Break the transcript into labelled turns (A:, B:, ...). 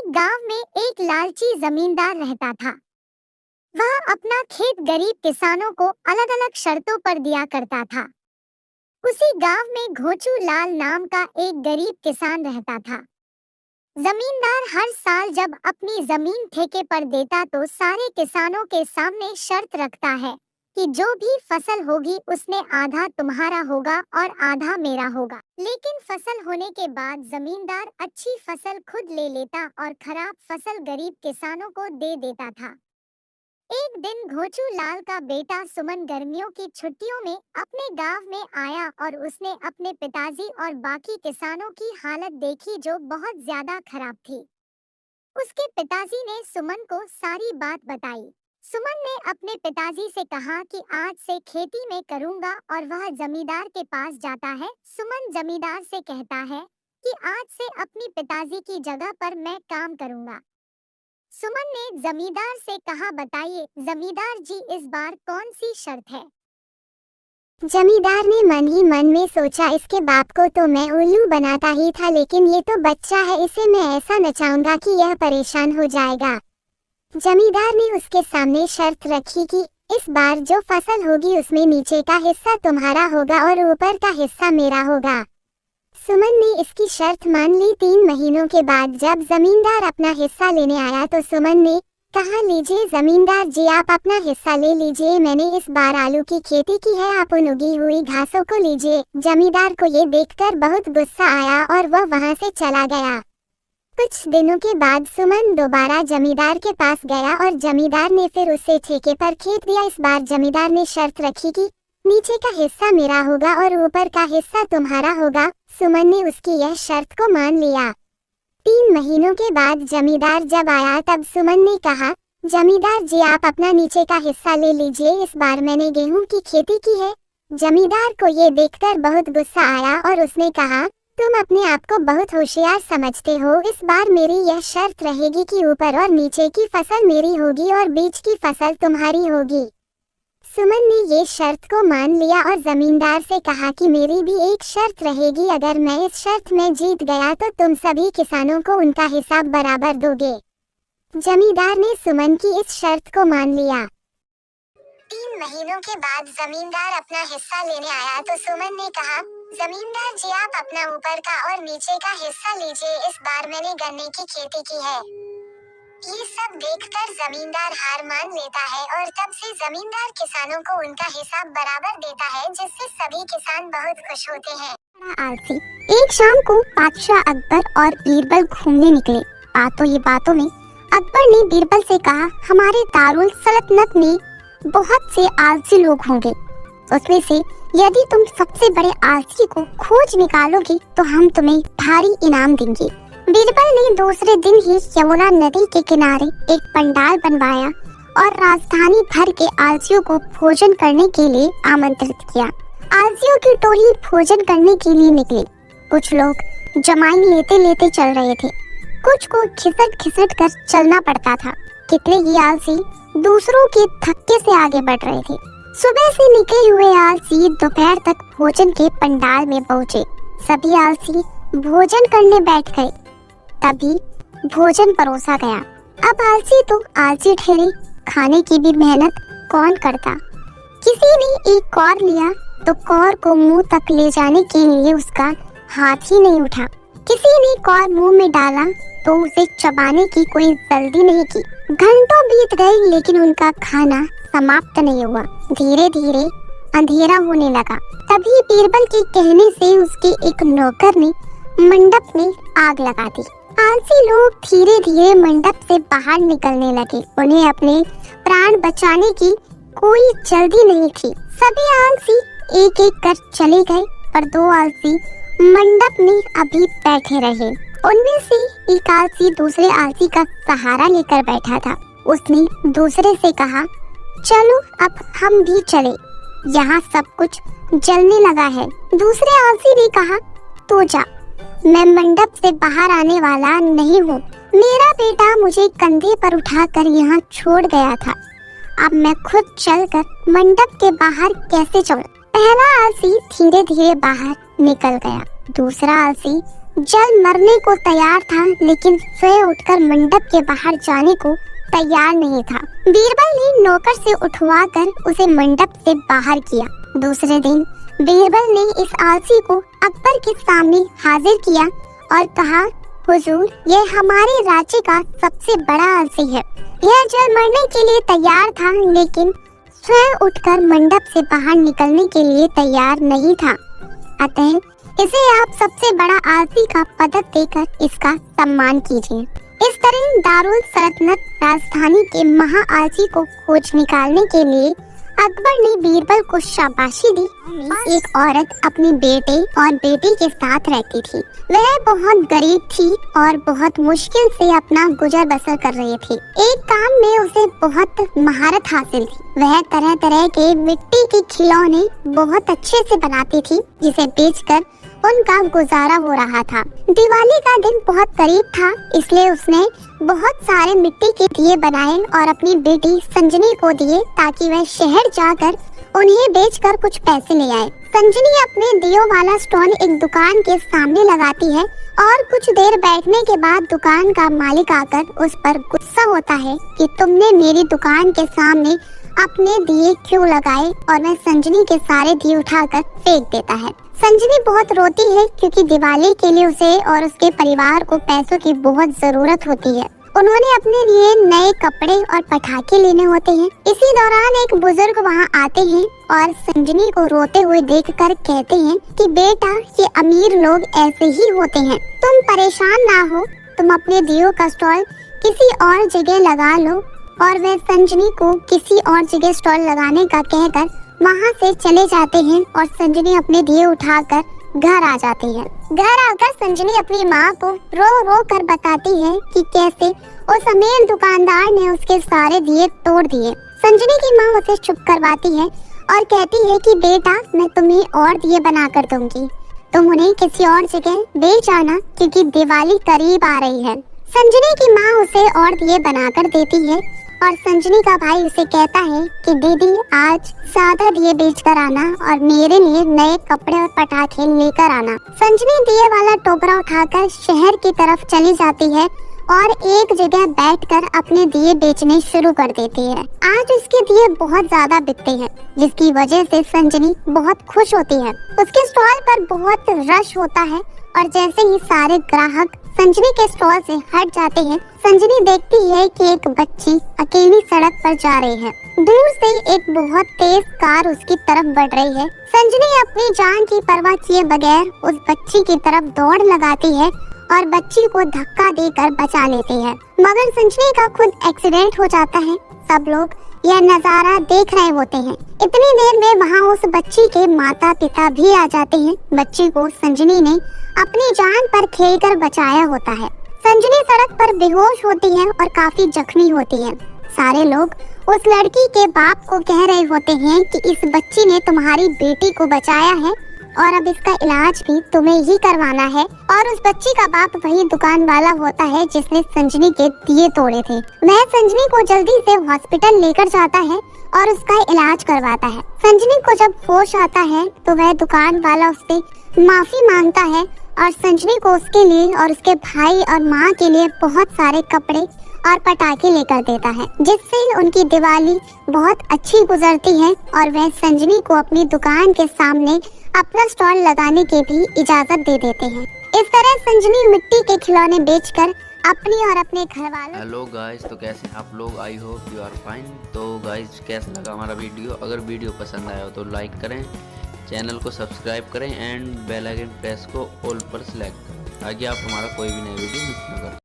A: गांव में एक लालची जमींदार रहता था। वह अपना खेत गरीब किसानों को अलग अलग शर्तों पर दिया करता था। उसी गांव में घोचू लाल नाम का एक गरीब किसान रहता था। जमींदार हर साल जब अपनी जमीन ठेके पर देता तो सारे किसानों के सामने शर्त रखता है कि जो भी फसल होगी उसमें आधा तुम्हारा होगा और आधा मेरा होगा। लेकिन फसल होने के बाद जमींदार अच्छी फसल खुद ले लेता और खराब फसल गरीब किसानों को दे देता था। एक दिन घोचू लाल का बेटा सुमन गर्मियों की छुट्टियों में अपने गांव में आया और उसने अपने पिताजी और बाकी किसानों की हालत देखी जो बहुत ज्यादा खराब थी। उसके पिताजी ने सुमन को सारी बात बताई। सुमन ने अपने पिताजी से कहा कि आज से खेती में करूंगा और वह जमींदार के पास जाता है। सुमन जमींदार से कहता है कि आज से अपनी पिताजी की जगह पर मैं काम करूंगा। सुमन ने जमींदार से कहा, बताइए जमींदार जी, इस बार कौन सी शर्त है?
B: जमींदार ने मन ही मन में सोचा, इसके बाप को तो मैं उल्लू बनाता ही था, लेकिन ये तो बच्चा है, इसे मैं ऐसा नचाऊंगा कि यह परेशान हो जाएगा। जमींदार ने उसके सामने शर्त रखी कि इस बार जो फसल होगी उसमें नीचे का हिस्सा तुम्हारा होगा और ऊपर का हिस्सा मेरा होगा। सुमन ने इसकी शर्त मान ली। 3 महीनों के बाद जब जमींदार अपना हिस्सा लेने आया तो सुमन ने कहा, लीजिए जमींदार जी, आप अपना हिस्सा ले लीजिए, मैंने इस बार आलू की खेती की है, आप उन उगी हुई घासों को लीजिए। जमींदार को ये देखकर बहुत गुस्सा आया और वह वहां से चला गया। कुछ दिनों के बाद सुमन दोबारा जमींदार के पास गया और जमींदार ने फिर उसे ठेके पर खेत दिया। इस बार जमींदार ने शर्त रखी कि नीचे का हिस्सा मेरा होगा और ऊपर का हिस्सा तुम्हारा होगा। सुमन ने उसकी यह शर्त को मान लिया। 3 महीनों के बाद जमींदार जब आया तब सुमन ने कहा, जमींदार जी, आप अपना नीचे का हिस्सा ले लीजिए, इस बार मैंने गेहूं की खेती की है। जमींदार को ये देखकर बहुत गुस्सा आया और उसने कहा, तुम अपने आप को बहुत होशियार समझते हो, इस बार मेरी यह शर्त रहेगी कि ऊपर और नीचे की फसल मेरी होगी और बीच की फसल तुम्हारी होगी। सुमन ने ये शर्त को मान लिया और जमींदार से कहा कि मेरी भी एक शर्त रहेगी, अगर मैं इस शर्त में जीत गया तो तुम सभी किसानों को उनका हिसाब बराबर दोगे। जमींदार ने सुमन की इस शर्त को मान लिया। 3 महीनों के बाद जमींदार अपना हिस्सा लेने आया तो सुमन ने कहा, जमींदार जी, आप अपना ऊपर का और नीचे का हिस्सा लीजिए, इस बार मैंने गन्ने की खेती की है। ये सब देखकर जमींदार हार मान लेता है और तब से जमींदार किसानों को उनका हिसाब बराबर देता है, जिससे सभी किसान बहुत खुश होते हैं।
A: आलसी। एक शाम को बादशाह अकबर और बीरबल घूमने निकले। बातों में अकबर ने बीरबल से कहा, हमारे दारुल सल्तनत में बहुत से आलसी लोग होंगे, उसमें से यदि तुम सबसे बड़े आलसी को खोज निकालोगी तो हम तुम्हें भारी इनाम देंगे। बीरबल ने दूसरे दिन ही यमुना नदी के किनारे एक पंडाल बनवाया और राजधानी भर के आलसियों को भोजन करने के लिए आमंत्रित किया। आलसियों की टोली भोजन करने के लिए निकली। कुछ लोग जमाई लेते लेते चल रहे थे, कुछ को खिसट कर चलना पड़ता था। कितने ही आलसी दूसरों के धक्के से आगे बढ़ रहे थे। सुबह से निकले हुए आलसी दोपहर तक भोजन के पंडाल में पहुँचे। सभी आलसी भोजन करने बैठ गए। तभी भोजन परोसा गया। अब आलसी तो आलसी ठहरे, खाने की भी मेहनत कौन करता। किसी ने एक कौर लिया तो कौर को मुंह तक ले जाने के लिए उसका हाथ ही नहीं उठा। किसी ने कौर मुंह में डाला तो उसे चबाने की कोई जल्दी नहीं की। घंटों बीत गए लेकिन उनका खाना समाप्त नहीं हुआ। धीरे धीरे अंधेरा होने लगा। तभी बीरबल के कहने से उसके एक नौकर ने मंडप में आग लगा दी। आलसी लोग धीरे धीरे मंडप से बाहर निकलने लगे। उन्हें अपने प्राण बचाने की कोई जल्दी नहीं थी। सभी आलसी एक एक कर चले गए, पर 2 आलसी मंडप में अभी बैठे रहे। उनमें से एक आलसी दूसरे आलसी का सहारा लेकर बैठा था। उसने दूसरे से कहा, चलो अब हम भी चले, यहाँ सब कुछ जलने लगा है। दूसरे आलसी ने कहा, तो जा, मैं मंडप से बाहर आने वाला नहीं हूँ। मेरा बेटा मुझे कंधे पर उठाकर यहाँ छोड़ गया था, अब मैं खुद चलकर मंडप के बाहर कैसे जाऊँ। पहला आलसी धीरे धीरे बाहर निकल गया। दूसरा आलसी जल मरने को तैयार था, लेकिन स्वयं उठकर मंडप के बाहर जाने को तैयार नहीं था। बीरबल ने नौकर से उठवाकर उसे मंडप से बाहर किया। दूसरे दिन बीरबल ने इस आलसी को अकबर के सामने हाजिर किया और कहा, हुजूर, यह हमारे राज्य का सबसे बड़ा आलसी है। यह जल मरने के लिए तैयार था, लेकिन स्वयं उठकर मंडप से बाहर निकलने के लिए तैयार नहीं था। अतः इसे आप सबसे बड़ा आलसी का पदक देकर इसका सम्मान कीजिए। इस तरह दारुल सल्तनत राजधानी के महा आलसी को खोज निकालने के लिए अकबर ने बीरबल को शाबाशी दी। एक औरत अपने बेटे और बेटी के साथ रहती थी। वह बहुत गरीब थी और बहुत मुश्किल से अपना गुजर बसर कर रही थी। एक काम में उसे बहुत महारत हासिल थी। वह तरह तरह के मिट्टी के खिलौने बहुत अच्छे से बनाती थी, जिसे बेचकर उनका गुजारा हो रहा था। दिवाली का दिन बहुत करीब था, इसलिए उसने बहुत सारे मिट्टी के दिए बनाए और अपनी बेटी संजनी को दिए ताकि वह शहर जाकर उन्हें बेचकर कुछ पैसे ले आए। संजनी अपने दियों वाला स्टॉल एक दुकान के सामने लगाती है और कुछ देर बैठने के बाद दुकान का मालिक आकर उस पर गुस्सा होता है कि तुमने मेरी दुकान के सामने अपने दिए क्यों लगाए, और वह संजनी के सारे दिए उठाकर फेंक देता है। संजनी बहुत रोती है क्योंकि दिवाली के लिए उसे और उसके परिवार को पैसों की बहुत जरूरत होती है। उन्होंने अपने लिए नए कपड़े और पटाखे लेने होते हैं। इसी दौरान एक बुजुर्ग वहां आते हैं और संजनी को रोते हुए देखकर कहते हैं कि बेटा, ये अमीर लोग ऐसे ही होते हैं, तुम परेशान ना हो, तुम अपने दियों का स्टॉल किसी और जगह लगा लो। और वह संजनी को किसी और जगह स्टॉल लगाने का कहकर वहाँ से चले जाते हैं और संजनी अपने दिए उठाकर घर आ जाती है। घर आकर संजनी अपनी माँ को रो रो कर बताती है कि कैसे उस अमीर दुकानदार ने उसके सारे दिए तोड़ दिए। संजनी की माँ उसे चुप करवाती है और कहती है कि बेटा, मैं तुम्हें और दिए बना कर दूंगी, तुम उन्हें किसी और जगह बेच आना क्योंकि दिवाली करीब आ रही है। संजनी की माँ उसे और दिए बनाकर देती है और संजनी का भाई उसे कहता है कि दीदी, आज ज्यादा दिए बेच कर आना और मेरे लिए नए कपड़े और पटाखे लेकर आना। संजनी दिए वाला टोकरा उठाकर शहर की तरफ चली जाती है और एक जगह बैठकर अपने दिए बेचने शुरू कर देती है। आज उसके दिए बहुत ज्यादा बिकते हैं, जिसकी वजह से संजनी बहुत खुश होती है। उसके स्टॉल पर बहुत रश होता है और जैसे ही सारे ग्राहक संजनी के स्टॉल से हट जाते हैं, संजनी देखती है कि एक बच्ची अकेली सड़क पर जा रही है। दूर से एक बहुत तेज कार उसकी तरफ बढ़ रही है। संजनी अपनी जान की परवाह किए बगैर उस बच्ची की तरफ दौड़ लगाती है और बच्ची को धक्का देकर बचा लेती है, मगर संजनी का खुद एक्सीडेंट हो जाता है। सब लोग यह नजारा देख रहे होते हैं। इतनी देर में वहाँ उस बच्ची के माता पिता भी आ जाते हैं। बच्ची को संजनी ने अपनी जान पर खेलकर बचाया होता है। संजनी सड़क पर बेहोश होती है और काफी जख्मी होती है। सारे लोग उस लड़की के बाप को कह रहे होते हैं कि इस बच्ची ने तुम्हारी बेटी को बचाया है और अब इसका इलाज भी तुम्हें ही करवाना है। और उस बच्ची का बाप वही दुकान वाला होता है जिसने संजनी के दिए तोड़े थे। वह संजनी को जल्दी से हॉस्पिटल लेकर जाता है और उसका इलाज करवाता है। संजनी को जब होश आता है तो वह दुकान वाला उससे माफी मांगता है और संजनी को उसके लिए और उसके भाई और माँ के लिए बहुत सारे कपड़े और पटाखे लेकर देता है, जिससे उनकी दिवाली बहुत अच्छी गुजरती है और वह संजनी को अपनी दुकान के सामने अपना स्टॉल लगाने की भी इजाजत दे देते हैं। इस तरह संजनी मिट्टी के खिलौने बेचकर अपनी और अपने घर वालों।
C: हेलो गाइस, तो कैसे हैं आप लोग? I hope you are fine. तो गाइस, कैसा लगा हमारा वीडियो? अगर वीडियो पसंद आया हो तो लाइक करें, चैनल को सब्सक्राइब करें एंड बेल आइकन प्रेस को ऑल पर सिलेक्ट करें ताकि आप हमारा कोई भी नया वीडियो मिस ना करें।